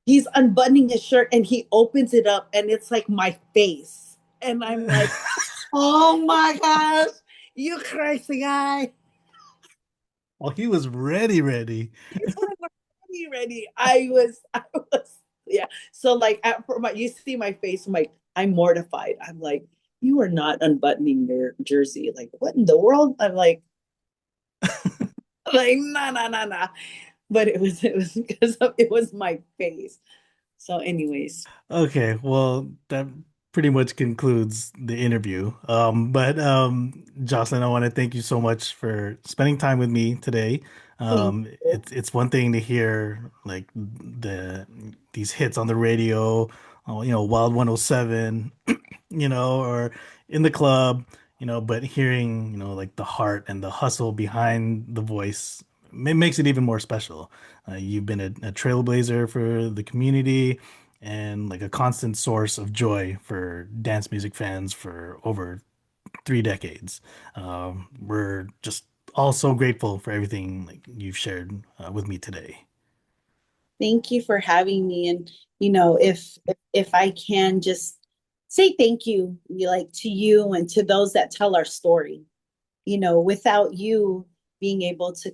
He's unbuttoning his shirt and he opens it up, and it's like my face, and I'm like, oh my gosh, you crazy guy. Well, he was ready. He's ready. I was, yeah. So like, you see my face. I'm like, I'm mortified. I'm like, you are not unbuttoning your jersey. Like, what in the world? I'm like, nah, nah, nah, nah. But it was because it was my face. So, anyways, Okay, well, that pretty much concludes the interview. But Jocelyn, I want to thank you so much for spending time with me today. thank you. It's one thing to hear like these hits on the radio, Wild 107, or in the club, but hearing, like the heart and the hustle behind the voice, it makes it even more special. You've been a trailblazer for the community and like a constant source of joy for dance music fans for over 3 decades. We're just all so grateful for everything like you've shared with me today. Thank you for having me. And if I can just say thank you, like to you and to those that tell our story. Without you being able to,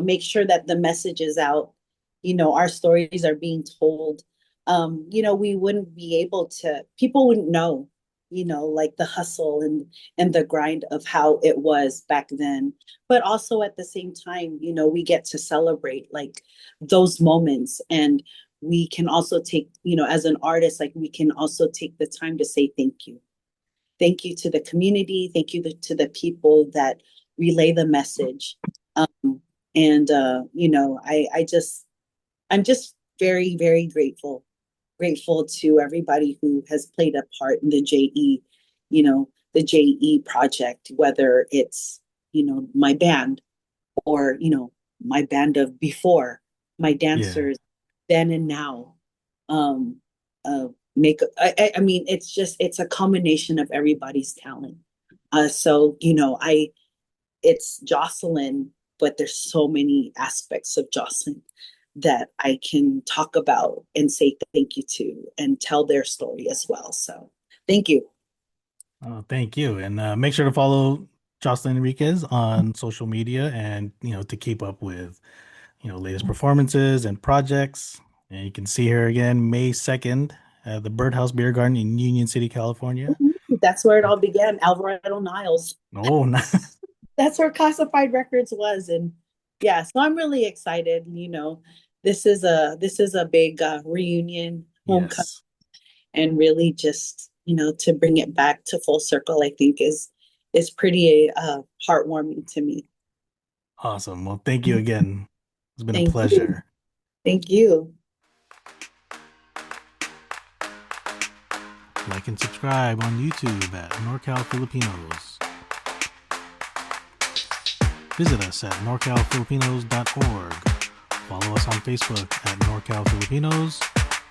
make sure that the message is out, our stories are being told. We wouldn't be able to. People wouldn't know, like the hustle and the grind of how it was back then. But also at the same time, we get to celebrate like those moments, and we can also take, as an artist, like we can also take the time to say thank you. Thank you to the community. Thank you to the people that relay the message. And I'm just very, very grateful to everybody who has played a part in the JE project, whether it's, my band or, my band of before, my Yeah. dancers then and now. Um, make I mean, it's a combination of everybody's talent. So it's Jocelyn, but there's so many aspects of Jocelyn that I can talk about and say thank you to and tell their story as well. So thank you. Oh, thank you. And make sure to follow Jocelyn Enriquez on social media and, to keep up with, latest performances and projects. And you can see her again May 2nd at the Birdhouse Beer Garden in Union City, California. That's where it all began, Alvarado Niles. Oh, That's where Classified Records was. And yeah, so I'm really excited. This is a big reunion, homecoming, yes. and really just to bring it back to full circle, I think is pretty heartwarming to me. Awesome. Well, thank you again. It's been a Thank you. pleasure. Thank you. Like and subscribe on YouTube at NorCal Filipinos. Visit us at norcalfilipinos.org. Follow us on Facebook at NorCal Filipinos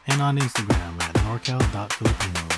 and on Instagram at norcal.filipinos.